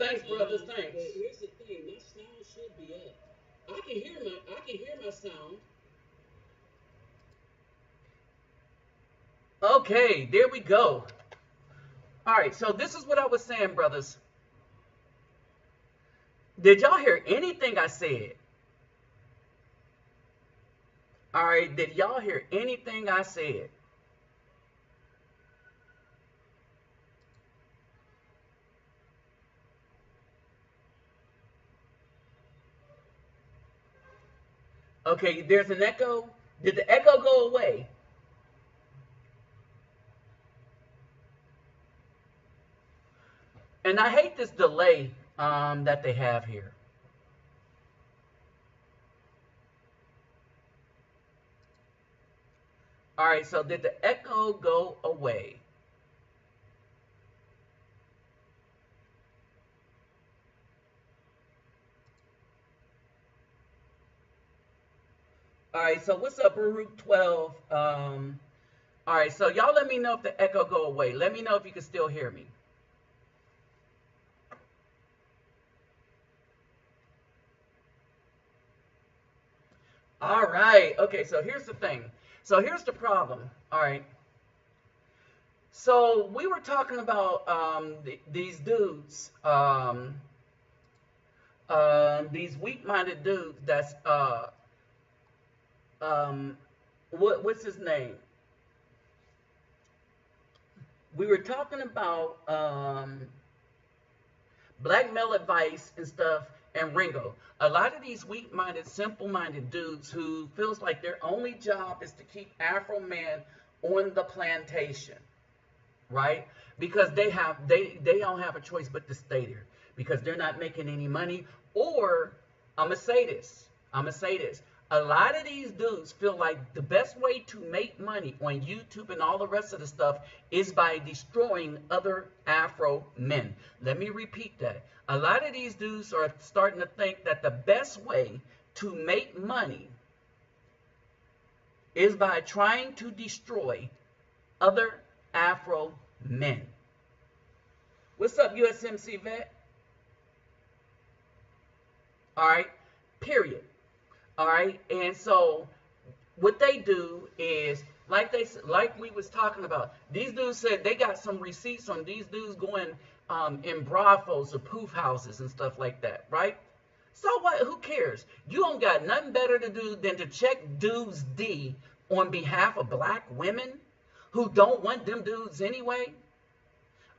Thanks, brothers. Thanks. But here's the thing: my sound should be up. I can hear my sound. Okay, there we go. All right, so this is what I was saying, brothers. Did y'all hear anything I said? All right, did y'all hear anything I said? Okay, there's an echo. Did the echo go away? And I hate this delay that they have here. All right, so did the echo go away? All right, so what's up, Baruch 12? All right, so y'all let me know if the echo go away. Let me know if you can still hear me. All right, okay, so here's the thing. So here's the problem, all right? So we were talking about these dudes, these weak-minded dudes that's, what's his name? We were talking about black male advice and stuff and Ringo. A lot of these weak-minded, simple-minded dudes who feels like their only job is to keep Afro man on the plantation, right? Because they don't have a choice but to stay there because they're not making any money. Or I'm gonna say this. I'm gonna say this. A lot of these dudes feel like the best way to make money on YouTube and all the rest of the stuff is by destroying other Afro men. Let me repeat that. A lot of these dudes are starting to think that the best way to make money is by trying to destroy other Afro men. What's up, USMC vet? All right, period. All right, and so what they do is like we was talking about. These dudes said they got some receipts on these dudes going in brothels or poof houses and stuff like that, right? So what? Who cares? You don't got nothing better to do than to check dudes D on behalf of black women who don't want them dudes anyway.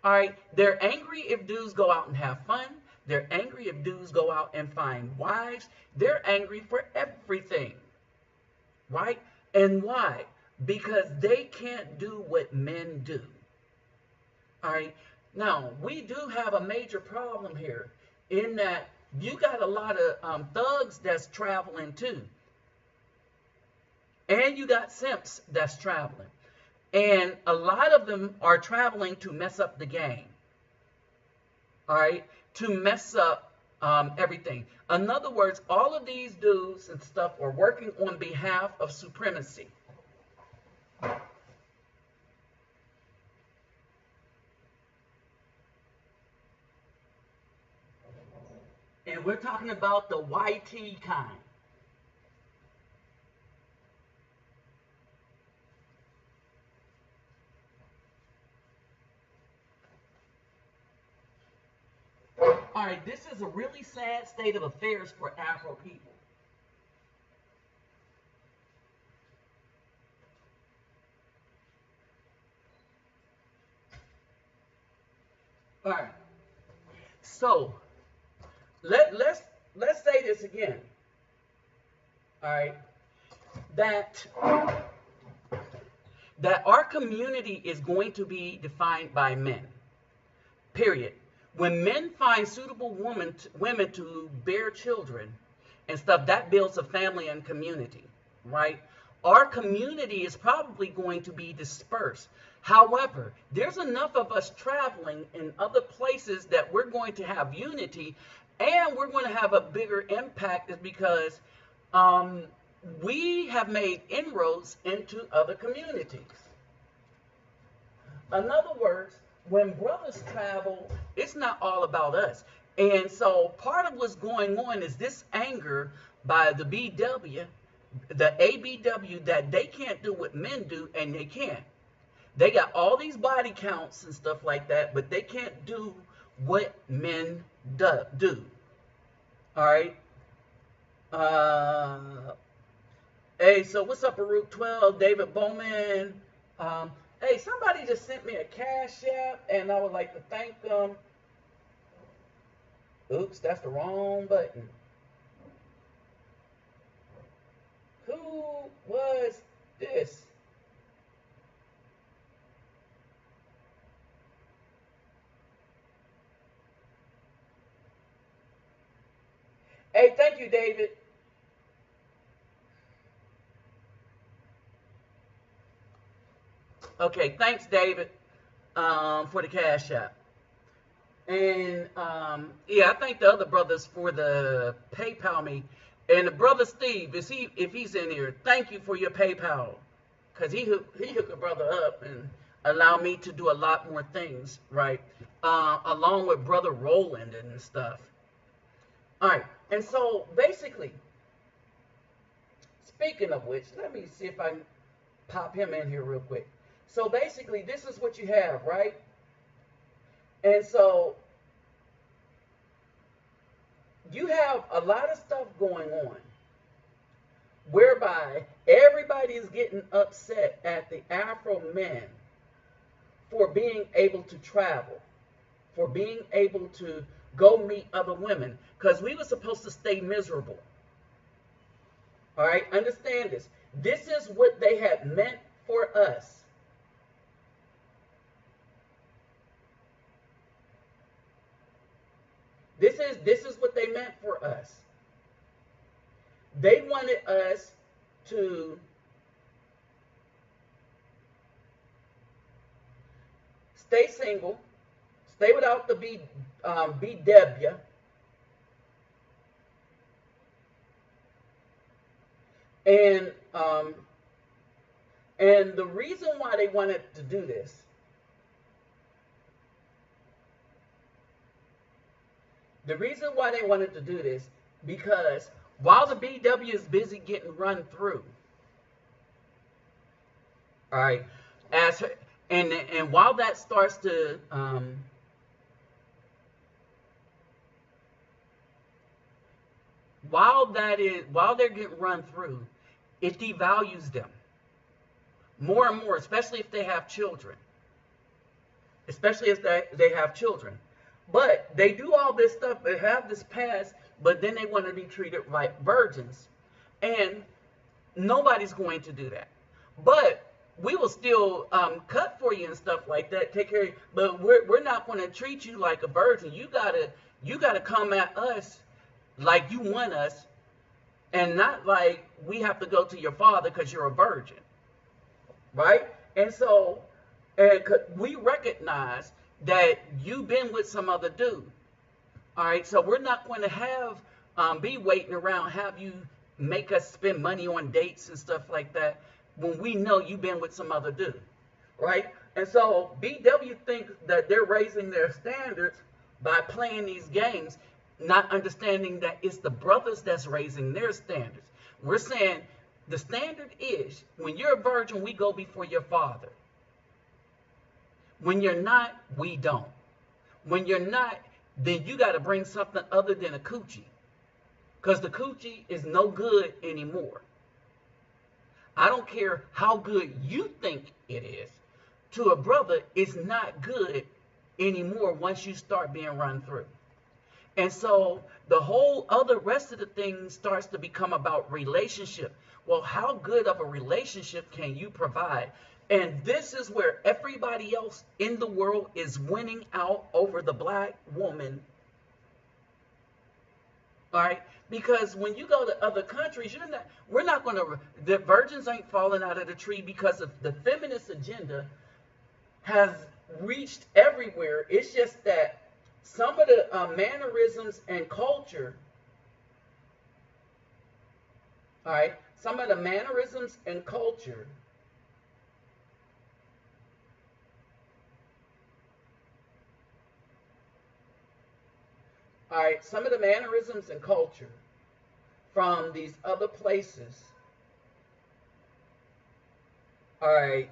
All right, they're angry if dudes go out and have fun. They're angry if dudes go out and find wives. They're angry for everything, right? And why? Because they can't do what men do. All right. Now, we do have a major problem here in that you got a lot of thugs that's traveling too. And you got simps that's traveling. And a lot of them are traveling to mess up the game. All right, to mess up everything. In other words, all of these dudes and stuff are working on behalf of supremacy. And we're talking about the YT kind. All right, this is a really sad state of affairs for Afro people. All right, so let's say this again. All right, that that our community is going to be defined by men. Period. When men find suitable women to bear children and stuff, that builds a family and community, right? Our community is probably going to be dispersed. However, there's enough of us traveling in other places that we're going to have unity and we're going to have a bigger impact is because um, we have made inroads into other communities. In other words, when brothers travel, it's not all about us. And so part of what's going on is this anger by the BW, the ABW, that they can't do what men do, and they can't. They got all these body counts and stuff like that, but they can't do what men do. All right. Uh, hey, so what's up, Baruch 12, David Bowman? Hey, somebody just sent me a cash app, and I would like to thank them. Oops, that's the wrong button. Who was this? Hey, thank you, David. Okay, thanks, David, for the cash app. And yeah, I thank the other brothers for the PayPal me. And the brother Steve, if he's in here, thank you for your PayPal, because he hooked a brother up and allowed me to do a lot more things, right? Along with brother Roland and stuff. All right, and so basically, speaking of which, let me see if I can pop him in here real quick. So basically, this is what you have, right? And so you have a lot of stuff going on whereby everybody is getting upset at the Afro men for being able to travel, for being able to go meet other women, because we were supposed to stay miserable. All right, understand this. This is what they had meant for us. This is what they meant for us. They wanted us to stay single, stay without the BW, and the reason why they wanted to do this, because while the BW is busy getting run through, all right, as her, and while that starts to while they're getting run through, it devalues them more and more, especially if they have children. Especially if they have children. But they do all this stuff, they have this past, but then they want to be treated like virgins. And nobody's going to do that. But we will still cut for you and stuff like that, take care of you. But we're not going to treat you like a virgin. You gotta come at us like you want us, and not like we have to go to your father because you're a virgin, right? And so, and we recognize that you've been with some other dude, all right? So we're not going to be waiting around, have you make us spend money on dates and stuff like that when we know you've been with some other dude, right? And so BW thinks that they're raising their standards by playing these games, not understanding that it's the brothers that's raising their standards. We're saying the standard is, when you're a virgin, we go before your father. When you're not, we don't. When you're not, then you got to bring something other than a coochie, because the coochie is no good anymore. I don't care how good you think it is. To a brother, it's not good anymore once you start being run through. And so the whole other rest of the thing starts to become about relationship. Well, how good of a relationship can you provide? And this is where everybody else in the world is winning out over the black woman. All right? Because when you go to other countries, the virgins ain't falling out of the tree because of the feminist agenda has reached everywhere. It's just that some of the mannerisms and culture, all right, some of the mannerisms and culture All right, some of the mannerisms and culture from these other places, all right,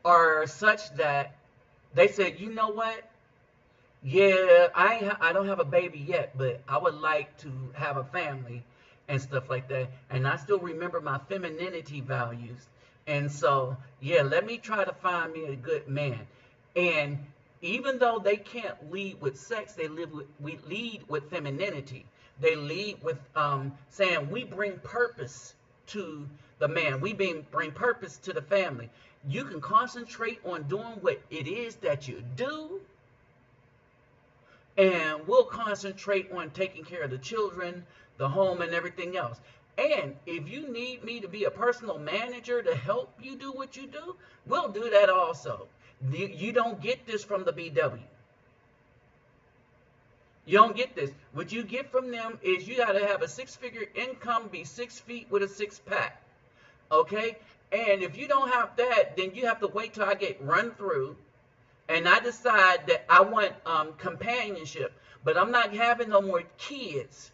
are such that they said, you know what? Yeah, I don't have a baby yet, but I would like to have a family and stuff like that. And I still remember my femininity values. And so, yeah, let me try to find me a good man. And even though they can't lead with sex, we lead with femininity. They lead with saying we bring purpose to the man. Bring purpose to the family. You can concentrate on doing what it is that you do, and we'll concentrate on taking care of the children, the home, and everything else. And if you need me to be a personal manager to help you do what you do, we'll do that also. You don't get this from the BW. You don't get this. What you get from them is you got to have a six-figure income, be 6 feet with a six-pack. Okay? And if you don't have that, then you have to wait till I get run through and I decide that I want companionship, but I'm not having no more kids,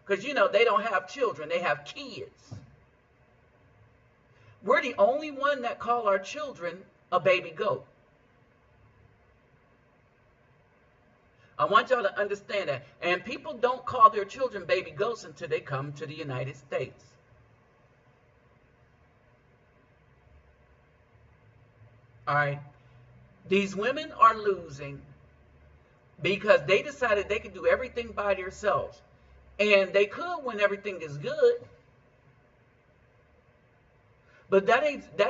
because they don't have children, they have kids. We're the only one that call our children a baby goat. I want y'all to understand that. And people don't call their children baby goats until they come to the United States. All right. These women are losing because they decided they could do everything by themselves. And they could when everything is good. But that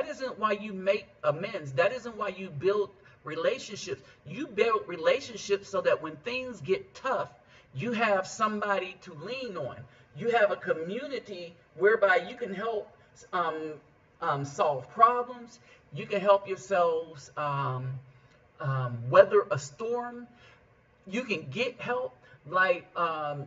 isn't why you make amends. That isn't why you build relationships. You build relationships so that when things get tough, you have somebody to lean on. You have a community whereby you can help solve problems. You can help yourselves weather a storm. You can get help. Like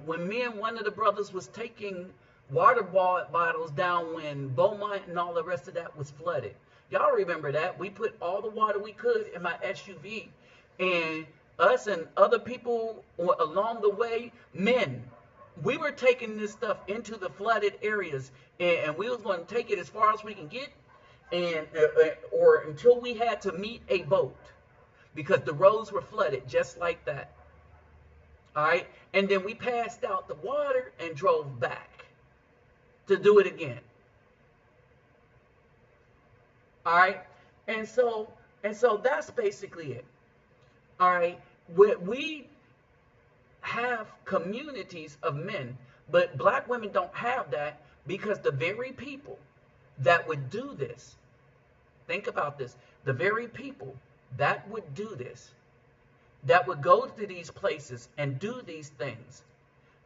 when me and one of the brothers was taking water bottles down when Beaumont and all the rest of that was flooded. Y'all remember that? We put all the water we could in my SUV. And us and other people along the way, men, we were taking this stuff into the flooded areas. And we was going to take it as far as we can get, and or until we had to meet a boat, because the roads were flooded just like that. All right. And then we passed out the water and drove back to do it again. All right. And so that's basically it. All right. We have communities of men, but black women don't have that, because the very people that would do this, think about this, the very people that would do this, that would go to these places and do these things,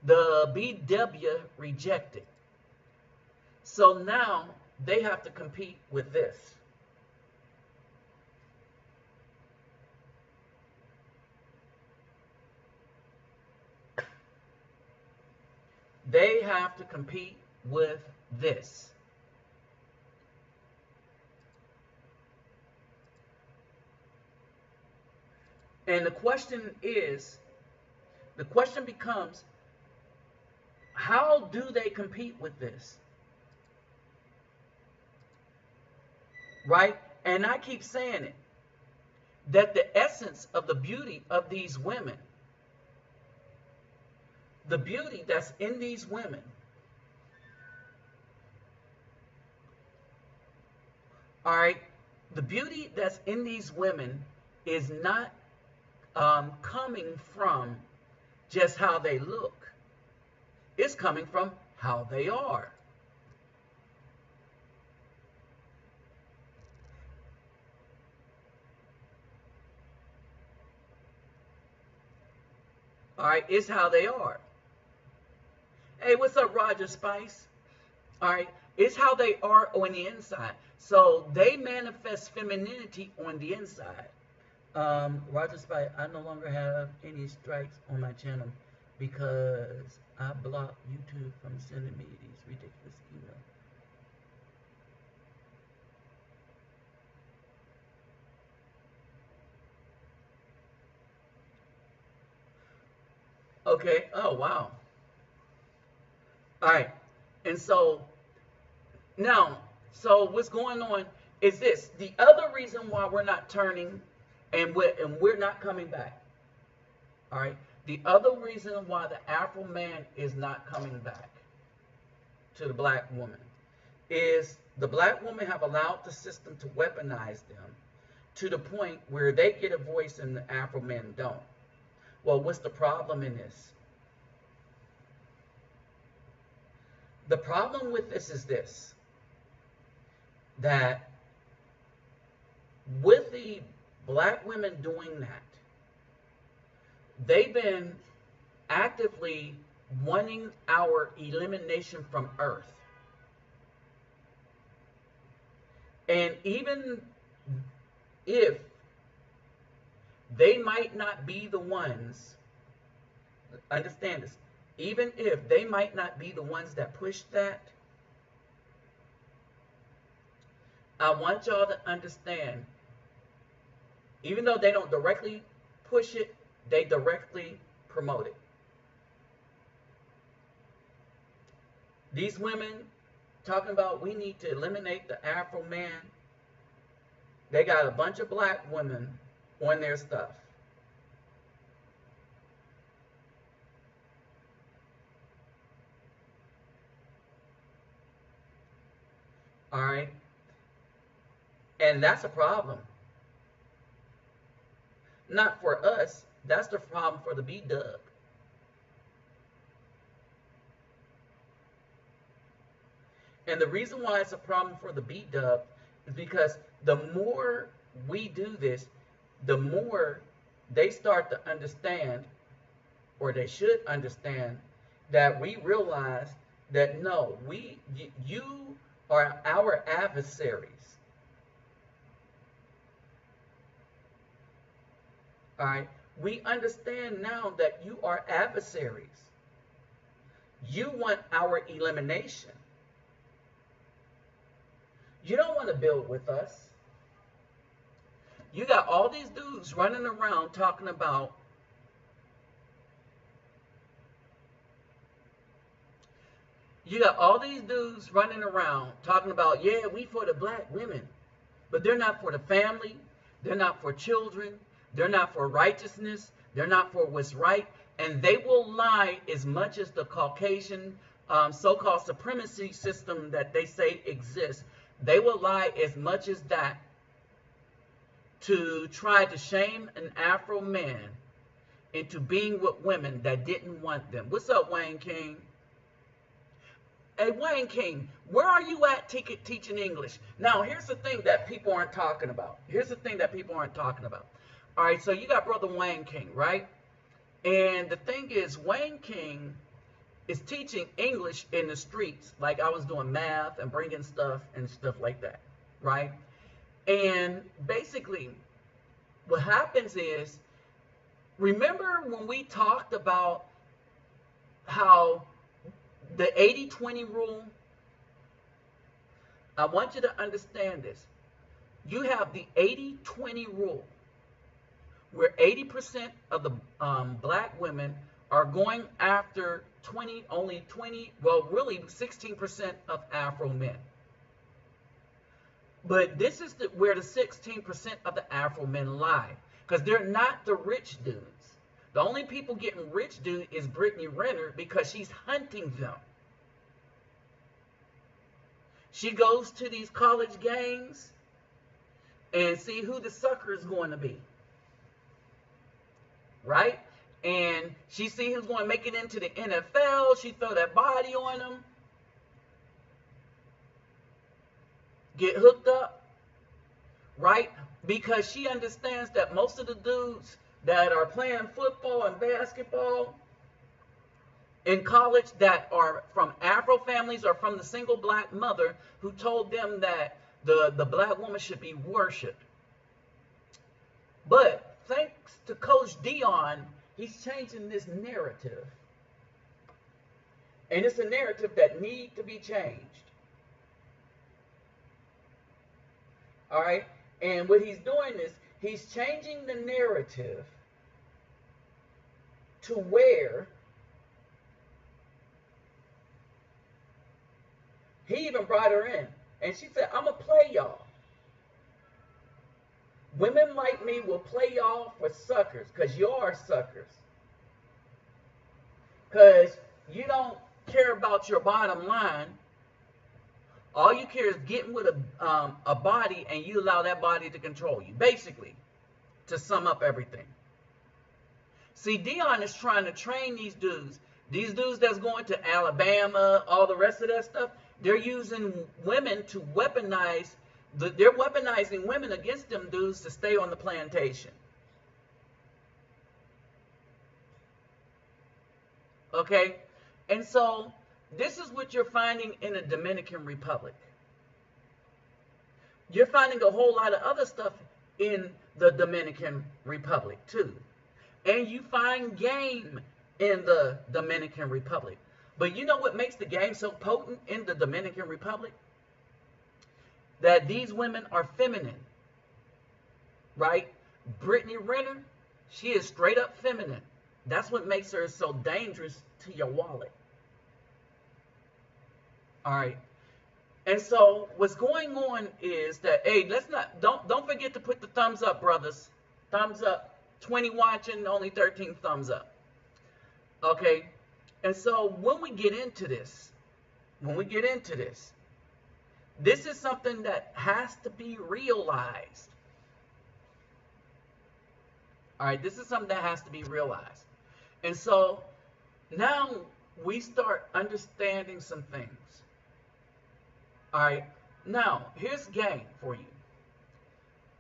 the BW rejected. So now they have to compete with this. They have to compete with this. And the question becomes, how do they compete with this? Right? And I keep saying it, that the essence of the beauty of these women, the beauty that's in these women, all right, the beauty that's in these women is not coming from just how they look. It's coming from how they are. All right, it's how they are. Hey, what's up, Roger Spice? All right, it's how they are on the inside. So they manifest femininity on the inside. Roger Spice, I no longer have any strikes on my channel because I blocked YouTube from sending me these ridiculous emails. Okay. Oh, wow. All right. And so now, so what's going on is this. The other reason why we're not turning and we're not coming back. All right. The other reason why the Afro man is not coming back to the black woman is the black woman have allowed the system to weaponize them to the point where they get a voice and the Afro men don't. Well, what's the problem in this? The problem with this is this, that with the black women doing that, they've been actively wanting our elimination from earth. And even if they might not be the ones, understand this, even if they might not be the ones that push that, I want y'all to understand, even though they don't directly push it, they directly promote it. These women talking about we need to eliminate the Afro man, they got a bunch of black women on their stuff. All right? And that's a problem. Not for us, that's the problem for the B-dub. And the reason why it's a problem for the B-dub is because the more we do this, the more they start to understand, or they should understand, that we realize that no, you are our adversaries. All right? We understand now that you are adversaries. You want our elimination. You don't want to build with us. You got all these dudes running around talking about yeah, we for the black women. But they're not for the family. They're not for children. They're not for righteousness. They're not for what's right. And they will lie as much as the Caucasian so-called supremacy system that they say exists. They will lie as much as that to try to shame an Afro man into being with women that didn't want them. What's up, Wayne King? Hey, Wayne King, where are you at teaching English? Now, here's the thing that people aren't talking about. All right, so you got Brother Wayne King, right? And the thing is, Wayne King is teaching English in the streets. Like I was doing math and bringing stuff and stuff like that, right? And basically, what happens is, remember when we talked about how the 80-20 rule? I want you to understand this. You have the 80-20 rule, where 80% of the black women are going after only 16% of Afro men. But this is where the 16% of the Afro men lie, because they're not the rich dudes. The only people getting rich, dude, is Brittany Renner, because she's hunting them. She goes to these college games and see who the sucker is going to be. Right? And she see who's going to make it into the NFL. She throw that body on them. Get hooked up. Right? Because she understands that most of the dudes that are playing football and basketball in college that are from Afro families or from the single black mother who told them that the black woman should be worshipped. But thanks to Coach Dion, he's changing this narrative. And it's a narrative that needs to be changed. All right? And what he's doing is he's changing the narrative to where He even brought her in. And she said, I'm going to play y'all. Women like me will play y'all for suckers, because you are suckers. Because you don't care about your bottom line. All you care is getting with a body, and you allow that body to control you. Basically, to sum up everything. See, Dion is trying to train these dudes. These dudes that's going to Alabama, all the rest of that stuff, they're using women to weaponize. They're weaponizing women against them dudes to stay on the plantation. Okay? And so, this is what you're finding in the Dominican Republic. You're finding a whole lot of other stuff in the Dominican Republic, too. And you find game in the Dominican Republic. But you know what makes the game so potent in the Dominican Republic? That these women are feminine. Right? Brittany Renner, she is straight up feminine. That's what makes her so dangerous to your wallet. All right. And so what's going on is that, hey, don't forget to put the thumbs up, brothers. Thumbs up. 20 watching, only 13 thumbs up. Okay? And so when we get into this, this is something that has to be realized. All right? This is something that has to be realized. And so now we start understanding some things. All right? Now, here's the game for you.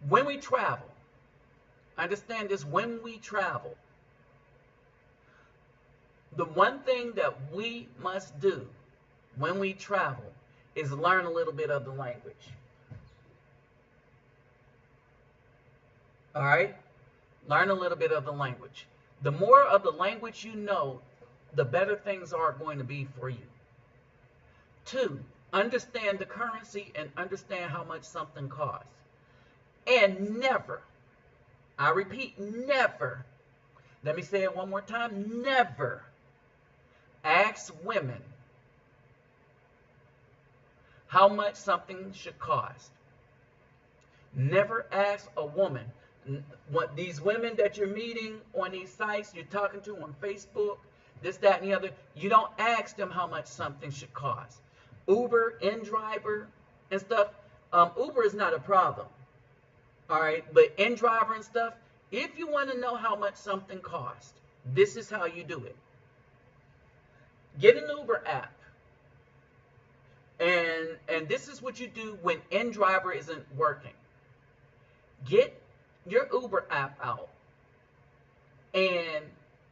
When we travel, understand this, when we travel, the one thing that we must do when we travel is learn a little bit of the language. All right? Learn a little bit of the language. The more of the language you know, the better things are going to be for you. 2, understand the currency and understand how much something costs. And never, I repeat, never, let me say it one more time, never ask women how much something should cost. Never ask a woman. What these women that you're meeting on these sites, you're talking to on Facebook, this, that, and the other, you don't ask them how much something should cost. Uber, InDriver, and stuff, Uber is not a problem. All right, but InDriver and stuff, if you want to know how much something costs, this is how you do it. Get an Uber app. And this is what you do when InDriver isn't working. Get your Uber app out and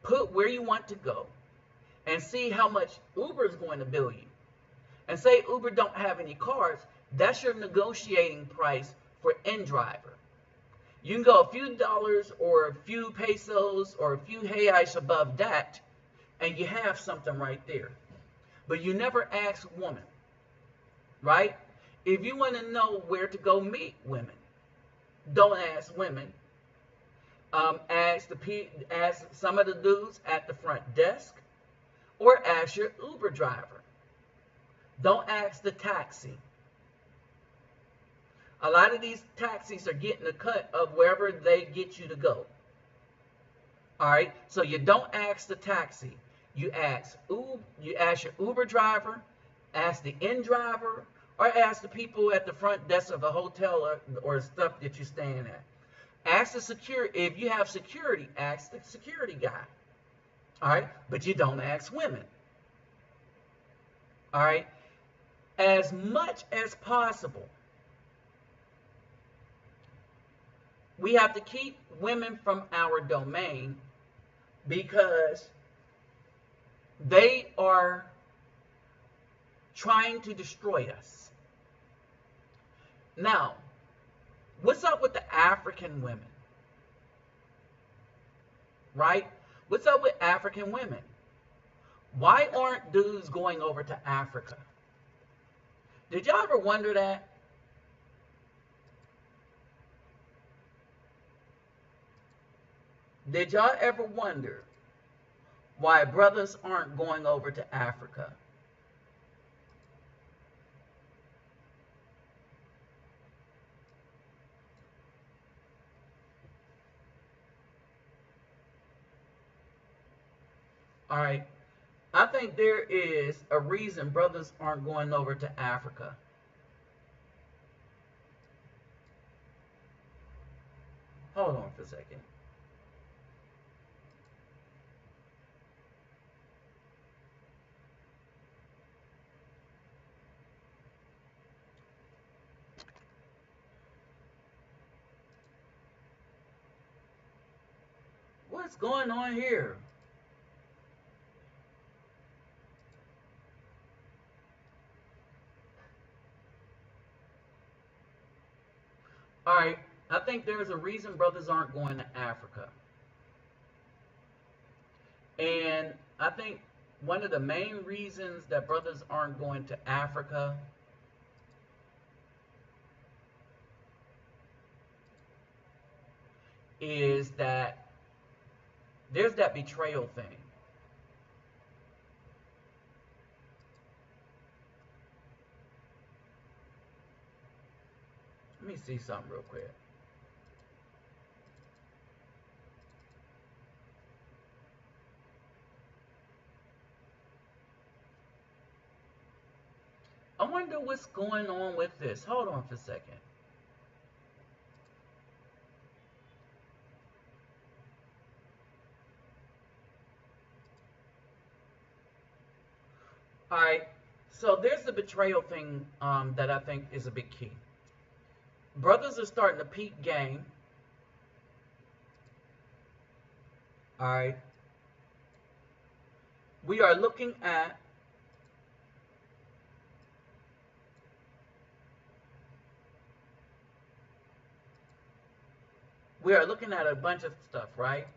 put where you want to go and see how much Uber is going to bill you. And say Uber don't have any cars, that's your negotiating price for InDriver. You can go a few dollars or a few pesos or a few reais above that, and you have something right there. But you never ask women, right? If you want to know where to go meet women, don't ask women. Ask some of the dudes at the front desk, or ask your Uber driver. Don't ask the taxi. A lot of these taxis are getting a cut of wherever they get you to go. All right, so you don't ask the taxi. You ask your Uber driver, ask the InDriver, or ask the people at the front desk of a hotel or stuff that you're staying at. Ask the security. If you have security, ask the security guy. All right, but you don't ask women. All right, as much as possible, we have to keep women from our domain because they are trying to destroy us. Now, what's up with the African women? Right? What's up with African women? Why aren't dudes going over to Africa? Did y'all ever wonder that? Did y'all ever wonder why brothers aren't going over to Africa? All right. I think there is a reason brothers aren't going over to Africa. Hold on for a second. What's going on here? All right. I think there's a reason brothers aren't going to Africa. And I think one of the main reasons that brothers aren't going to Africa is that there's that betrayal thing. Let me see something real quick. I wonder what's going on with this. Hold on for a second. All right. So there's the betrayal thing that I think is a big key. Brothers are starting to peak game. All right. We are looking at a bunch of stuff, right?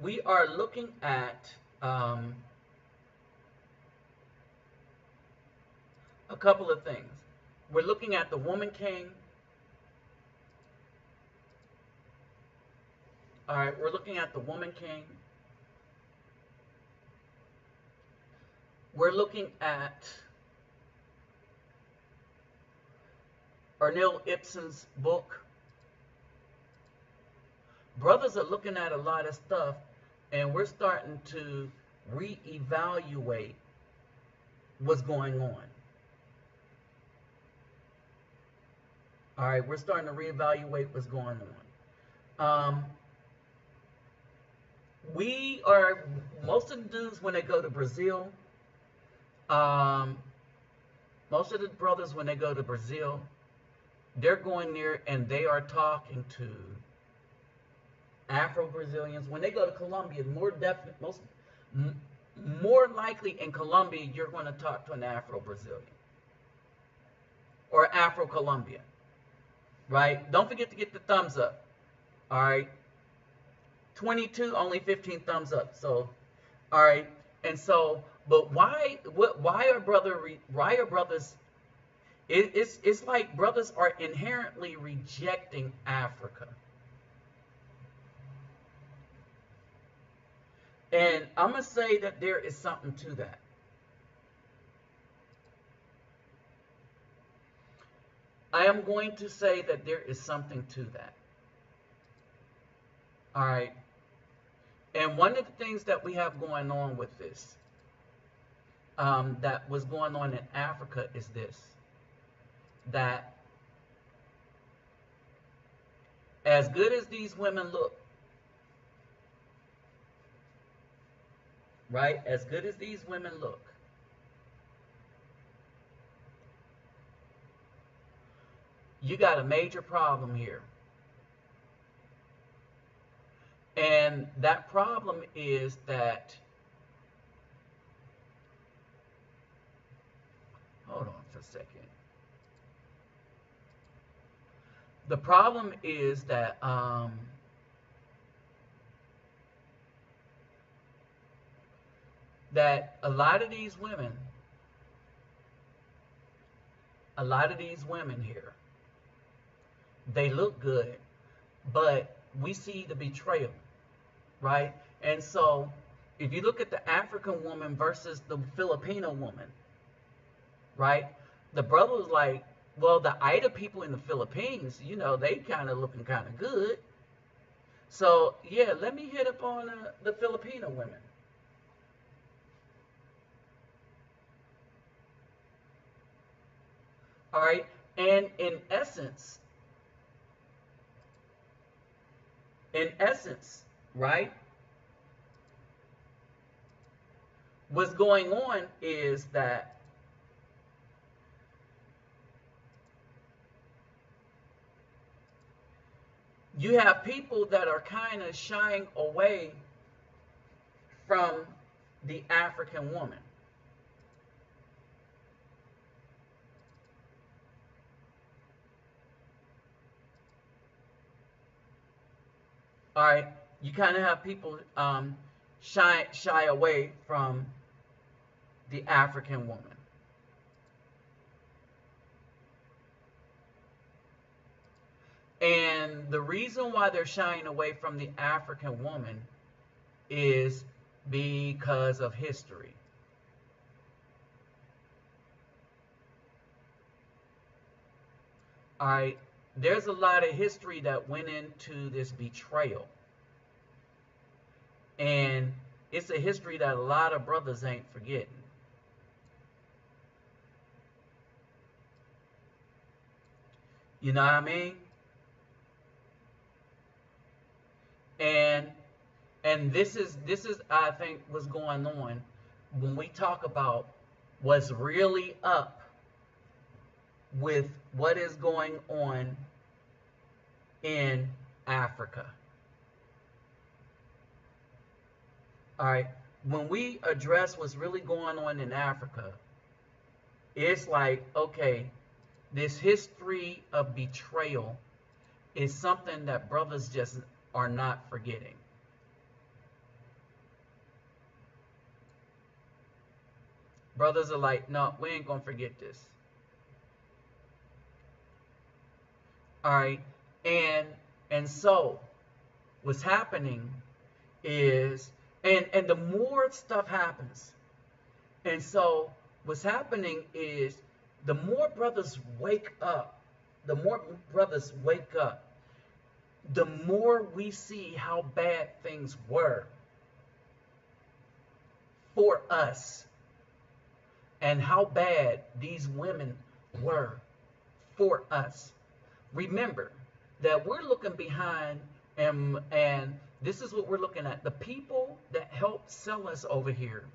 We are looking at a couple of things. We're looking at the woman king. All right, we're looking at the woman king. We're looking at Ernil Ibsen's book. Brothers are looking at a lot of stuff, and we're starting to reevaluate what's going on. All right, we're starting to reevaluate what's going on. Most of the dudes when they go to Brazil, most of the brothers when they go to Brazil, they're going there and they are talking to Afro-Brazilians. When they go to Colombia, more likely in Colombia, you're going to talk to an Afro-Brazilian or Afro-Colombian, right? Don't forget to get the thumbs up, all right? 22, only 15 thumbs up. So, all right. And so, but why are brothers? It's like brothers are inherently rejecting Africa. And I'm going to say that there is something to that. I am going to say that there is something to that. All right. And one of the things that we have going on with this, that was going on in Africa is this, that as good as these women look, right? As good as these women look, you got a major problem here. And that problem is that, hold on for a second. The problem is that that a lot of these women here, they look good, but we see the betrayal, right? And so if you look at the African woman versus the Filipino woman, right? The brother was like, well, the Aida people in the Philippines, you know, they kind of looking kind of good. So, yeah, let me hit up on the Filipino women. All right. And in essence, right, what's going on is that you have people that are kind of shying away from the African woman. All right. You kind of have people shy away from the African woman. And the reason why they're shying away from the African woman is because of history. All right. There's a lot of history that went into this betrayal. And it's a history that a lot of brothers ain't forgetting. You know what I mean? And this is I think what's going on when we talk about what's really up with what is going on in Africa. All right. When we address what's really going on in Africa, it's like, okay, this history of betrayal is something that brothers just are not forgetting. Brothers are like, no, we ain't gonna forget this. All right. And so what's happening is, and the more stuff happens, and so what's happening is the more brothers wake up, the more brothers wake up, the more we see how bad things were for us and how bad these women were for us. Remember that we're looking behind, and this is what we're looking at. The people that helped sell us over here,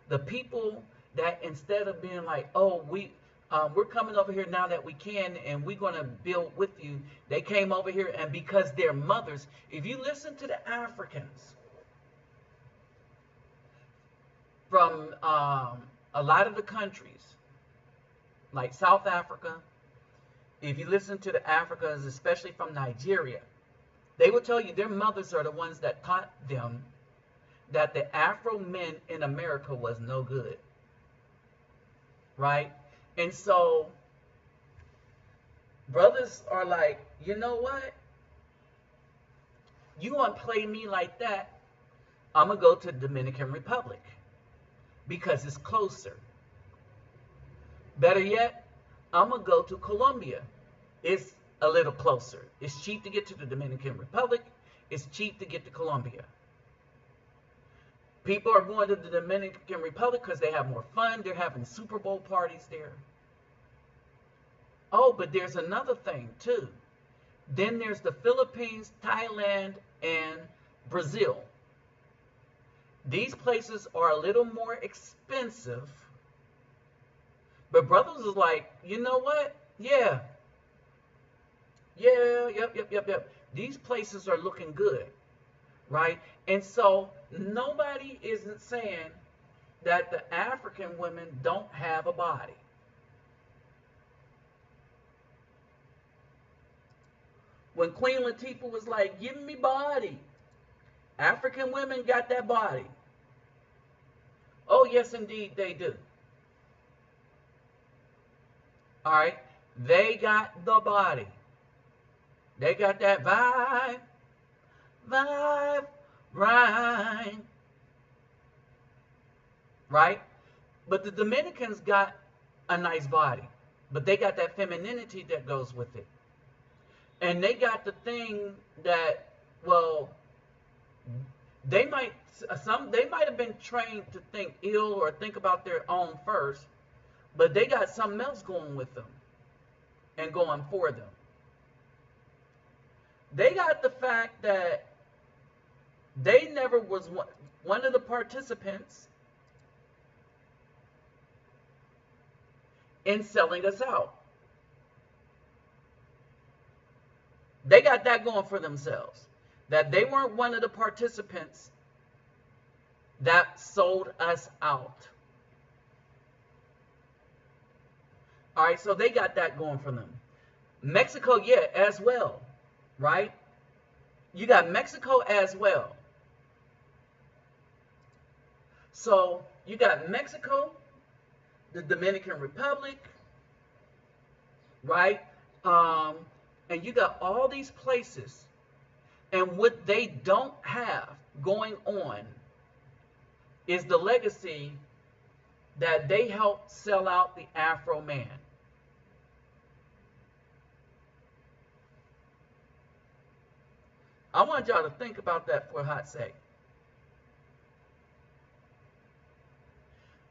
the people that instead of being like, oh, we're coming over here now that we can, and we're going to build with you, they came over here, and because they're mothers, if you listen to the Africans from a lot of the countries, like South Africa, if you listen to the Africans, especially from Nigeria, they will tell you their mothers are the ones that taught them that the Afro men in America was no good. Right? And so brothers are like, you know what? You want to play me like that? I'm going to go to the Dominican Republic because it's closer. Better yet, I'm going to go to Colombia. It's a little closer. It's cheap to get to the Dominican Republic. It's cheap to get to Colombia. People are going to the Dominican Republic because they have more fun. They're having Super Bowl parties there. Oh, but there's another thing too. Then there's the Philippines, Thailand, and Brazil. These places are a little more expensive. But brothers is like, you know what? Yeah. Yep. These places are looking good. Right? And so nobody isn't saying that the African women don't have a body. When Queen Latifah was like, give me body, African women got that body. Oh, yes, indeed, they do. All right? They got the body. They got that vibe, right? Right? But the Dominicans got a nice body. But they got that femininity that goes with it. And they got the thing that, well, They might have been trained to think ill or think about their own first, but they got something else going with them and going for them. They got the fact that they never was one of the participants in selling us out. They got that going for themselves. That they weren't one of the participants that sold us out. All right, so they got that going for them. Mexico, yeah, as well, right? You got Mexico as well. So you got Mexico, the Dominican Republic, right? And you got all these places. And what they don't have going on is the legacy that they helped sell out the Afro man. I want y'all to think about that for a hot sec.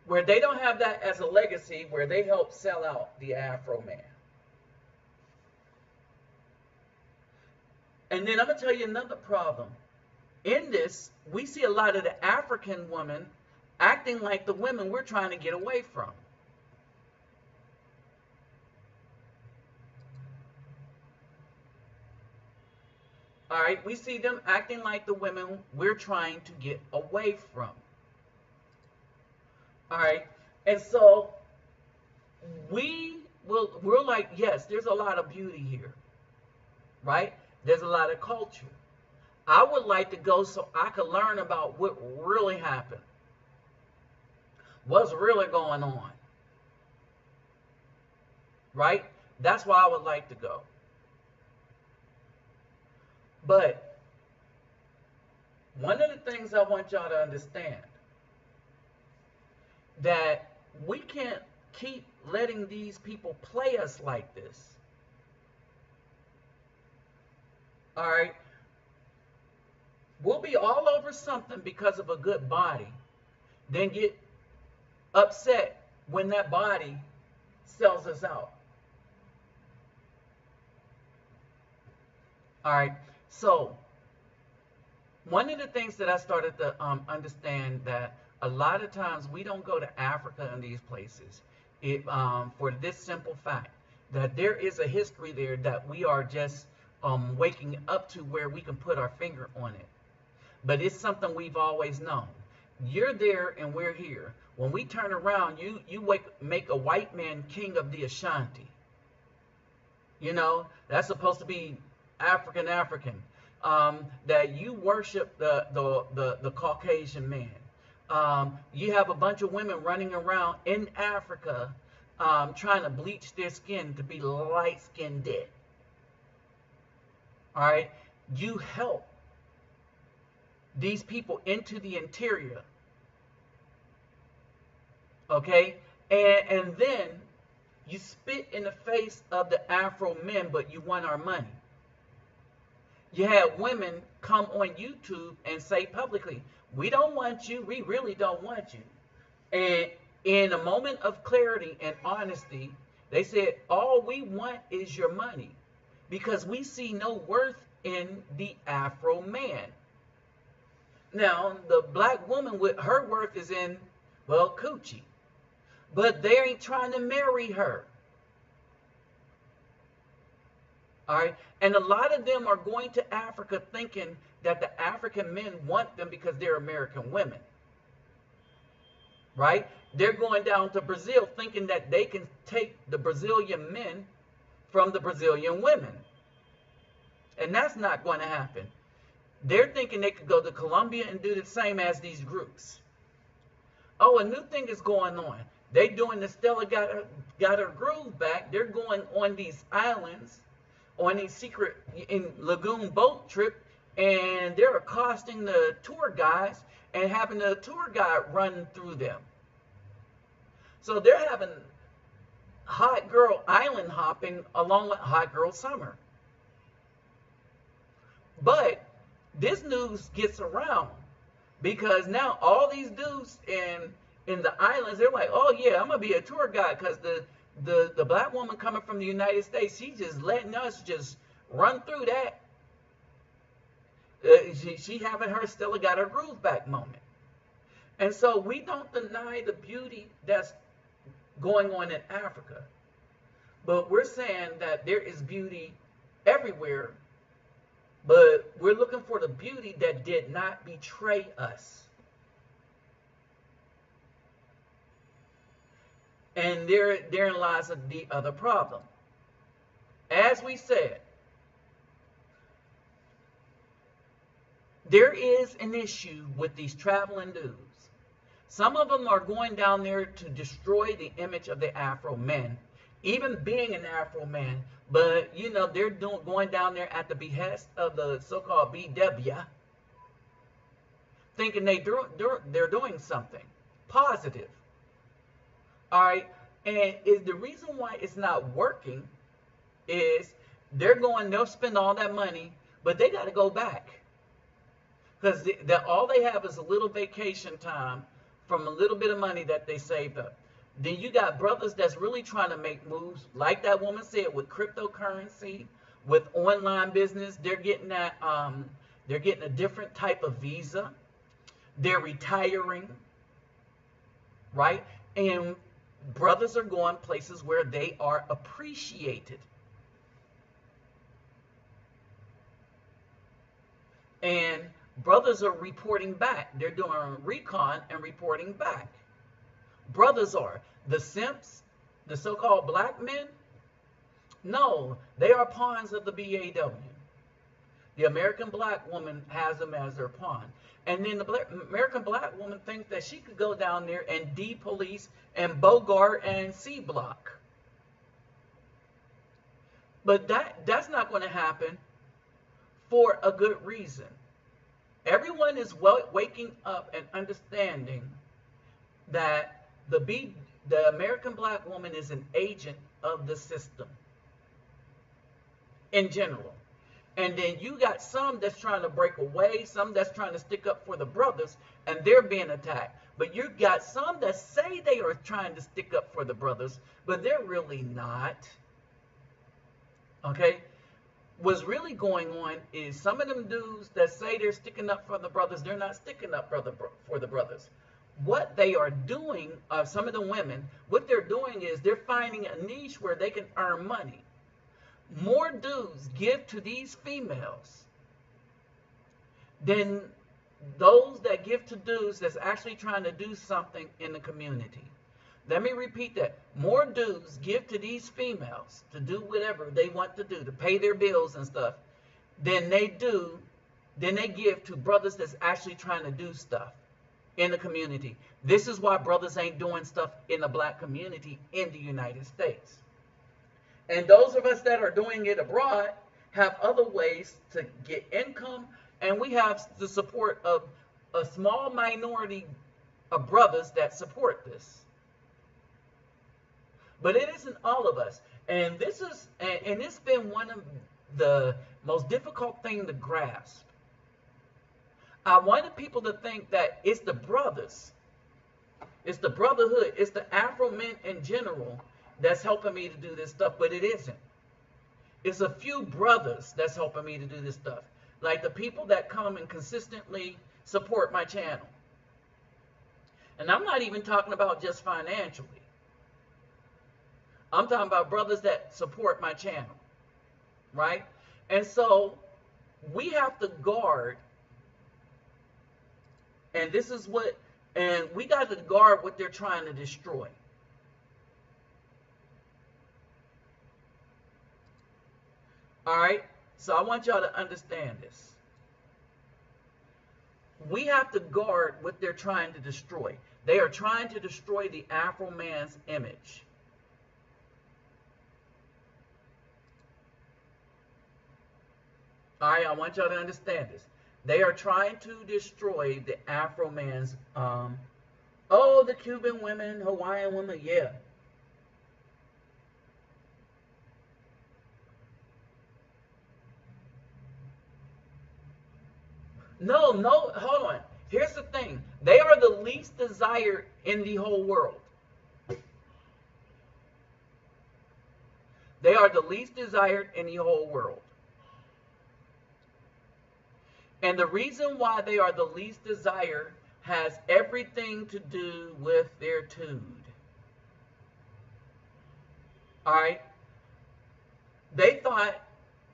Where they don't have that as a legacy, where they helped sell out the Afro man. And then I'm going to tell you another problem. In this, we see a lot of the African women acting like the women we're trying to get away from. All right, we see them acting like the women we're trying to get away from. All right, and so we're like, yes, there's a lot of beauty here, right? There's a lot of culture. I would like to go so I could learn about what really happened. What's really going on. Right? That's why I would like to go. But one of the things I want y'all to understand, that we can't keep letting these people play us like this. All right? We'll be all over something because of a good body, then get upset when that body sells us out. All right, so one of the things that I started to understand, that a lot of times we don't go to Africa and these places for this simple fact, that there is a history there that we are just waking up to, where we can put our finger on it. But it's something we've always known. You're there and we're here. When we turn around, you make a white man king of the Ashanti. You know, that's supposed to be African. That you worship the Caucasian man. You have a bunch of women running around in Africa trying to bleach their skin to be light-skinned dead. All right? You help these people into the interior. Okay? And then you spit in the face of the Afro men, but you want our money. You had women come on YouTube and say publicly, we don't want you, we really don't want you. And in a moment of clarity and honesty, they said, all we want is your money, because we see no worth in the Afro man. Now, the black woman, with her worth is in, well, coochie. But they ain't trying to marry her. All right? And a lot of them are going to Africa thinking that the African men want them because they're American women. Right? They're going down to Brazil thinking that they can take the Brazilian men from the Brazilian women. And that's not going to happen. They're thinking they could go to Colombia and do the same as these groups. Oh, a new thing is going on. They're doing the Stella got her groove back. They're going on these islands, on these secret in lagoon boat trip, and they're accosting the tour guides and having the tour guide run through them. So they're having hot girl island hopping along with hot girl summer. But this news gets around because now all these dudes in the islands, they're like, oh yeah, I'm gonna be a tour guide because the black woman coming from the United States, she's just letting us just run through that. She having her Stella got her groove back moment. And so we don't deny the beauty that's going on in Africa. But we're saying that there is beauty everywhere, but we're looking for the beauty that did not betray us. And therein lies the other problem. As we said, there is an issue with these traveling dudes. Some of them are going down there to destroy the image of the Afro men, even being an Afro man. But, you know, they're going down there at the behest of the so-called BW, thinking they're doing something positive. All right, and is the reason why it's not working is they'll spend all that money, but they got to go back because all they have is a little vacation time from a little bit of money that they saved up. Then you got brothers that's really trying to make moves, like that woman said, with cryptocurrency, with online business. They're getting a different type of visa. They're retiring, right? And brothers are going places where they are appreciated. And brothers are reporting back. They're doing recon and reporting back. Brothers are. The simps, the so-called black men, no, they are pawns of the BAW. The American black woman has them as their pawn. And then the American black woman thinks that she could go down there and de-police and Bogart and C-block. But that's not going to happen for a good reason. Everyone is waking up and understanding that the American black woman is an agent of the system in general. And then you got some that's trying to break away, some that's trying to stick up for the brothers, and they're being attacked. But you got some that say they are trying to stick up for the brothers, but they're really not. Okay? What's really going on is some of them dudes that say they're sticking up for the brothers, they're not sticking up for the brothers. What they are doing, some of the women, what they're doing is they're finding a niche where they can earn money. More dudes give to these females than those that give to dudes that's actually trying to do something in the community. Let me repeat that. More dudes give to these females to do whatever they want to do, to pay their bills and stuff, than they give to brothers that's actually trying to do stuff in the community. This is why brothers ain't doing stuff in the black community in the United States. And those of us that are doing it abroad have other ways to get income, and we have the support of a small minority of brothers that support this. But it isn't all of us. And it's been one of the most difficult things to grasp. I wanted people to think that it's the brothers, it's the brotherhood, it's the Afro men in general that's helping me to do this stuff, but it isn't. It's a few brothers that's helping me to do this stuff. Like the people that come and consistently support my channel. And I'm not even talking about just financially. I'm talking about brothers that support my channel, right? And so we have to guard, and we got to guard what they're trying to destroy. All right? So I want y'all to understand this. We have to guard what they're trying to destroy. They are trying to destroy the Afro man's image. All right, I want y'all to understand this. They are trying to destroy the Afro man's, the Cuban women, Hawaiian women, yeah. No, no, hold on. Here's the thing. They are the least desired in the whole world. They are the least desired in the whole world. And the reason why they are the least desired has everything to do with their tude. All right? They thought,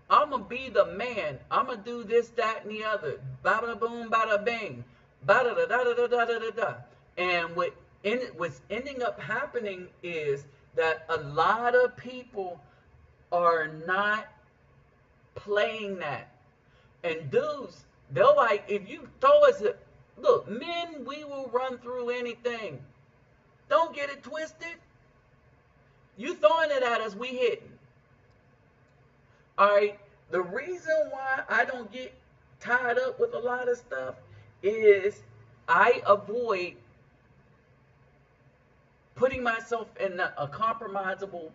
I'm going to be the man. I'm going to do this, that, and the other. Bada boom, bada bang. Bada da da da da da da da da. And what's ending up happening is that a lot of people are not playing that. And dudes, they'll like, if you throw us a, look, men, we will run through anything. Don't get it twisted. You throwing it at us, we hitting. All right. The reason why I don't get tied up with a lot of stuff is I avoid putting myself in a compromisable,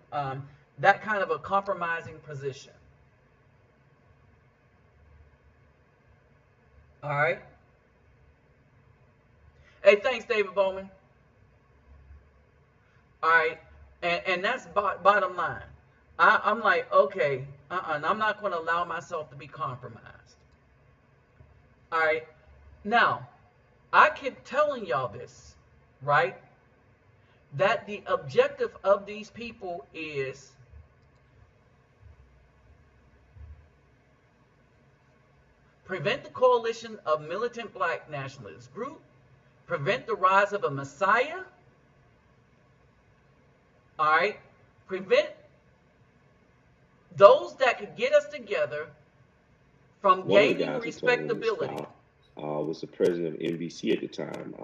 that kind of a compromising position. All right. Hey, thanks, David Bowman. All right. And that's bottom line. I'm like, okay, I'm not going to allow myself to be compromised. All right. Now, I keep telling y'all this, right? That the objective of these people is prevent the coalition of militant black nationalist group, prevent the rise of a messiah, all right? Prevent those that could get us together from One of the gaining guys who told me to respectability. stop was the president of NBC at the time,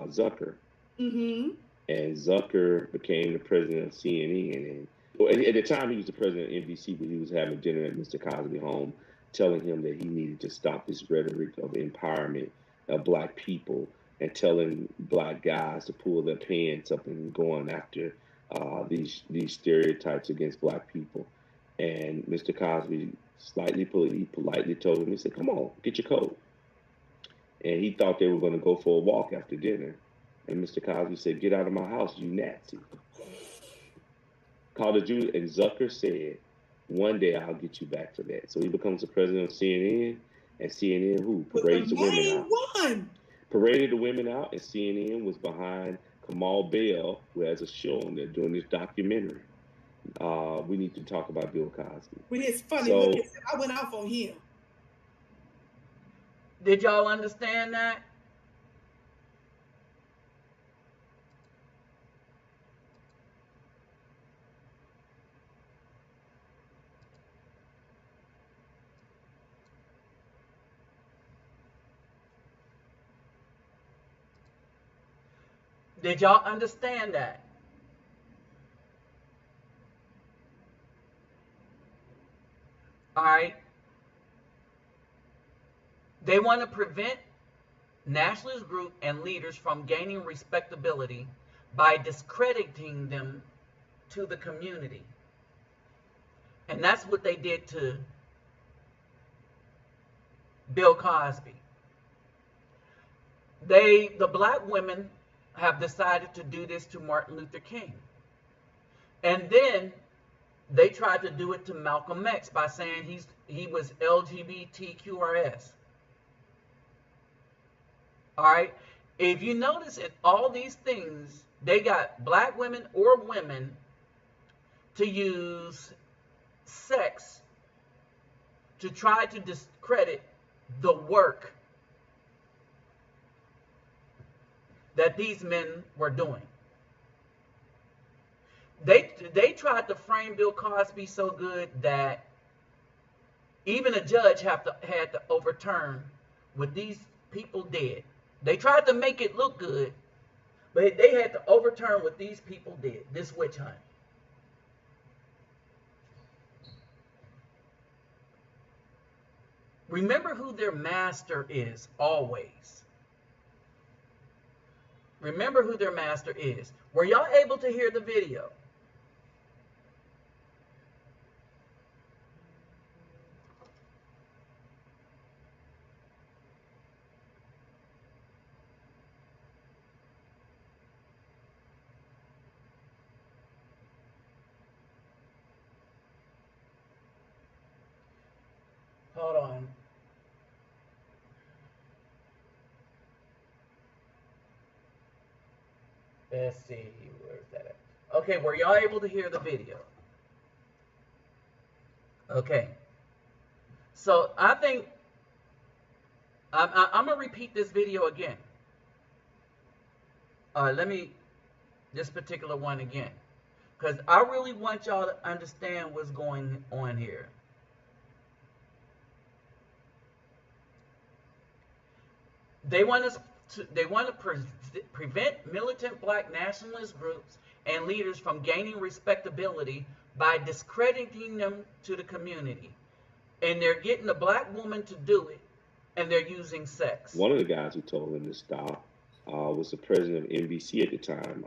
Zucker. Mm-hmm. And Zucker became the president of CNN. And at the time, he was the president of NBC, but he was having dinner at Mr. Cosby home, telling him that he needed to stop this rhetoric of empowerment of black people and telling black guys to pull their pants up and going after these stereotypes against black people. And Mr. Cosby politely told him, he said, come on, get your coat. And he thought they were going to go for a walk after dinner. And Mr. Cosby said, get out of my house, you Nazi. Called a Jew, and Zucker said, one day I'll get you back for that. So he becomes the president of CNN, and CNN who? Parades the women out. Paraded the women out, and CNN was behind Kamal Bell, who has a show on there doing this documentary. We need to talk about Bill Cosby. But it's funny, I went off on him. Did y'all understand that? Did y'all understand that? All right. They want to prevent nationalist group and leaders from gaining respectability by discrediting them to the community. And that's what they did to Bill Cosby. The black women have decided to do this to Martin Luther King. And then they tried to do it to Malcolm X by saying he was LGBTQRS. All right. If you notice in all these things, they got black women or women to use sex to try to discredit the work that these men were doing. They tried to frame Bill Cosby so good that even a judge had to overturn what these people did. They tried to make it look good, but they had to overturn what these people did, this witch hunt. Remember who their master is always. Remember who their master is. Were y'all able to hear the video? Hold on. Let's see. Where's that at? Okay, were y'all able to hear the video? Okay. So I think I'm going to repeat this video again. Let me, this particular one again. Because I really want y'all to understand what's going on here. They want to prevent militant black nationalist groups and leaders from gaining respectability by discrediting them to the community. And they're getting a black woman to do it, and they're using sex. One of the guys who told him to stop was the president of NBC at the time,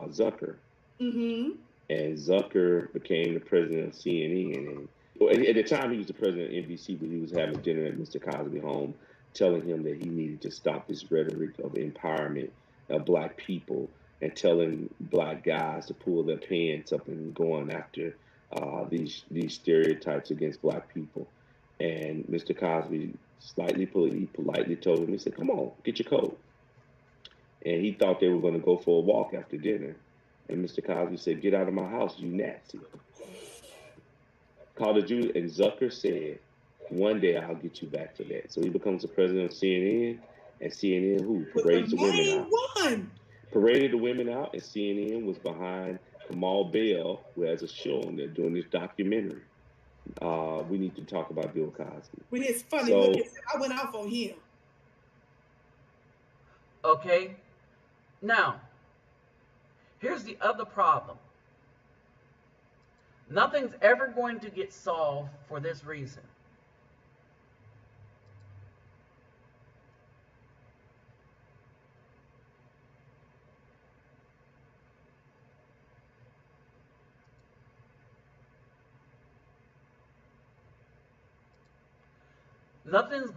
Zucker. Mm-hmm. And Zucker became the president of CNN. And at the time, he was the president of NBC, but he was having dinner at Mr. Cosby's home, telling him that he needed to stop this rhetoric of empowerment of black people and telling black guys to pull their pants up and going after these stereotypes against black people. And Mr. Cosby politely told him, he said, "Come on, get your coat." And he thought they were going to go for a walk after dinner. And Mr. Cosby said, "Get out of my house, you nasty." Called the Jew, and Zucker said, "One day I'll get you back for that." So he becomes the president of CNN, and CNN parades the women out. Paraded the women out, and CNN was behind Kamal Bell, who has a show on there doing this documentary. We need to talk about Bill Cosby. But it's funny, look, I went off on him. Okay. Now, here's the other problem. Nothing's ever going to get solved for this reason. Nothing's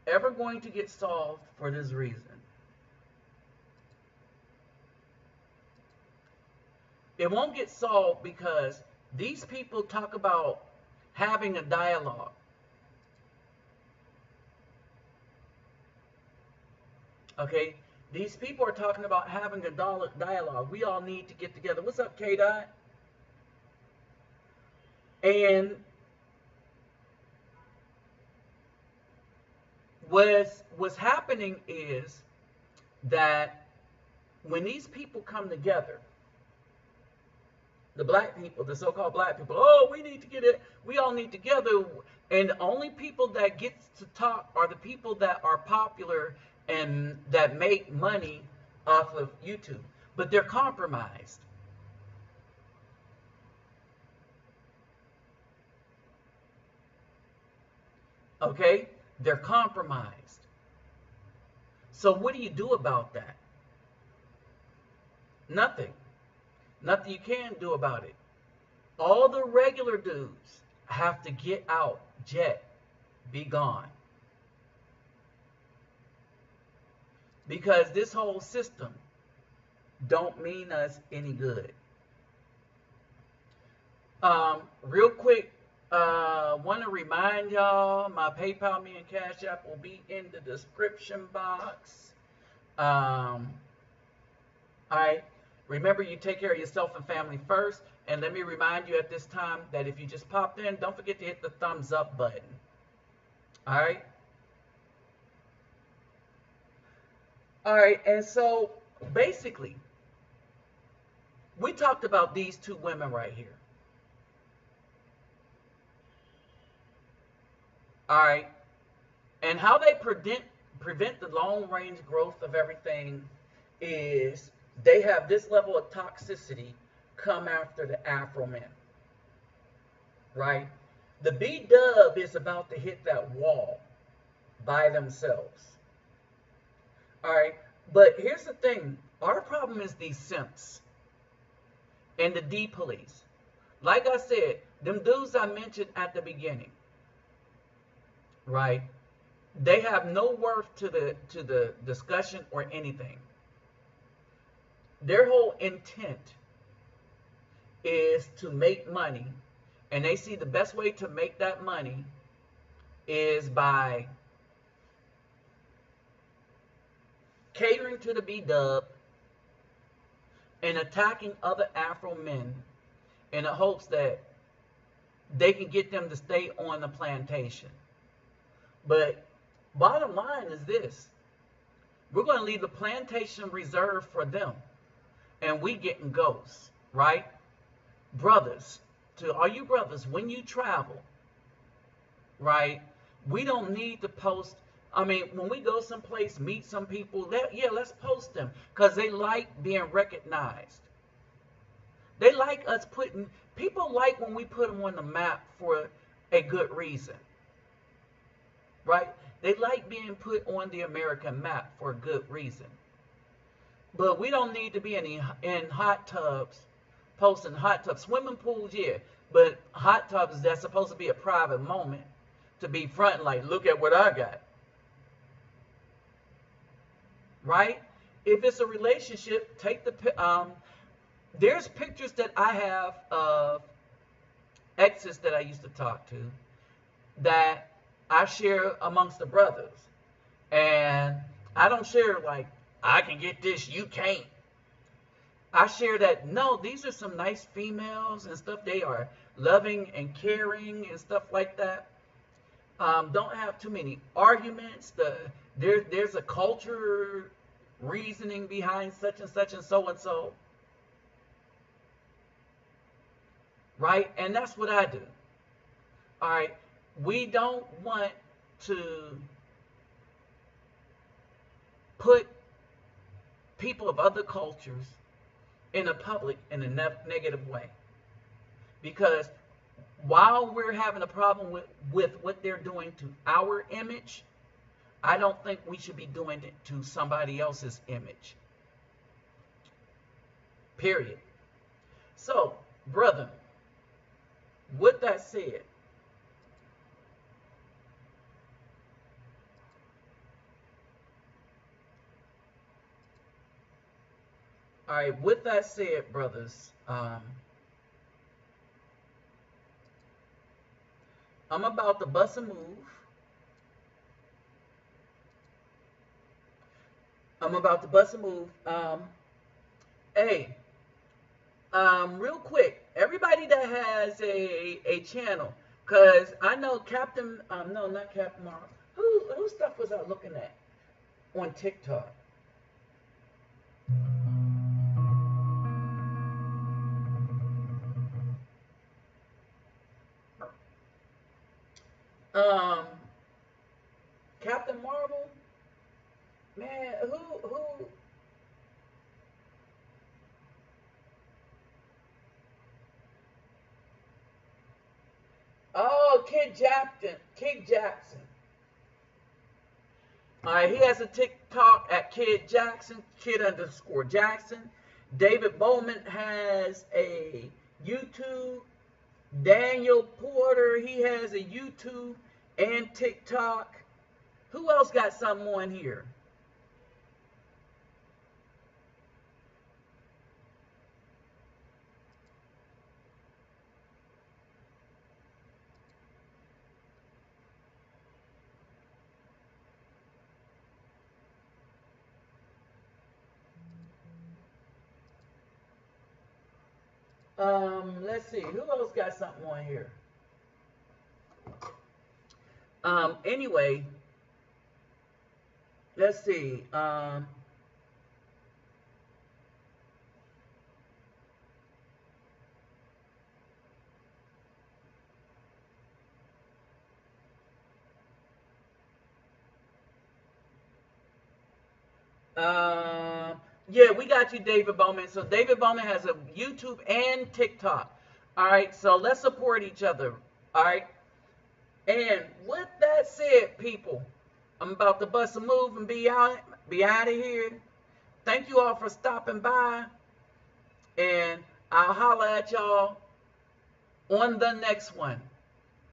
ever going to get solved for this reason. It won't get solved because these people talk about having a dialogue. Okay? These people are talking about having a dialogue. We all need to get together. What's up, K-Dot? And what's happening is that when these people come together, the black people, the so-called black people, oh, we need to get it, we all need together, and the only people that get to talk are the people that are popular and that make money off of YouTube, but they're compromised. Okay? They're compromised. So what do you do about that? Nothing. Nothing you can do about it. All the regular dudes have to get out, jet, be gone. Because this whole system don't mean us any good. Real quick, want to remind y'all, my PayPal, me, and Cash App will be in the description box. All right. Remember, you take care of yourself and family first. And let me remind you at this time that if you just popped in, don't forget to hit the thumbs up button. All right. All right. And so basically, we talked about these two women right here. All right. And how they prevent the long-range growth of everything is they have this level of toxicity come after the Afro men. Right? The B-dub is about to hit that wall by themselves. All right? But here's the thing. Our problem is these simps and the D-police. Like I said, them dudes I mentioned at the beginning. Right? They have no worth to the discussion or anything. Their whole intent is to make money, and they see the best way to make that money is by catering to the B-dub and attacking other Afro men in the hopes that they can get them to stay on the plantation. But bottom line is this: we're going to leave the plantation reserved for them, and we getting ghosts, right? Brothers, to all you brothers, when you travel, right, we don't need to post. I mean, when we go someplace, meet some people, let's post them, because they like being recognized. They like us putting, people like when we put them on the map for a good reason, right? They like being put on the American map for a good reason. But we don't need to be in hot tubs, posting hot tubs. Swimming pools, yeah, but hot tubs, that's supposed to be a private moment to be front, like, look at what I got. Right? If it's a relationship, take the, there's pictures that I have of exes that I used to talk to that I share amongst the brothers. And I don't share like, I can get this, you can't. I share that, no, these are some nice females and stuff. They are loving and caring and stuff like that. Don't have too many arguments. There's a culture reasoning behind such and such and so and so. Right? And that's what I do. All right. We don't want to put people of other cultures in the public in a negative way. Because while we're having a problem with what they're doing to our image, I don't think we should be doing it to somebody else's image. Period. So, brother, with that said, all right, with that said, brothers, I'm about to bust a move. Hey, real quick, everybody that has a channel, because I know Captain, no, not Captain Mark. Who stuff was I looking at on TikTok? Um, Captain Marvel, man, who? Oh, Kid Jackson. Kid Jackson. All right, he has a TikTok at Kid Jackson, Kid_Jackson. David Bowman has a YouTube. Daniel Porter, he has a YouTube and TikTok. Who else got something on here? Let's see. Who else got something on here? Anyway, let's see. Yeah, we got you, David Bowman. So David Bowman has a YouTube and TikTok. All right, so let's support each other. All right. And with that said, people, I'm about to bust a move and be out of here. Thank you all for stopping by. And I'll holler at y'all on the next one.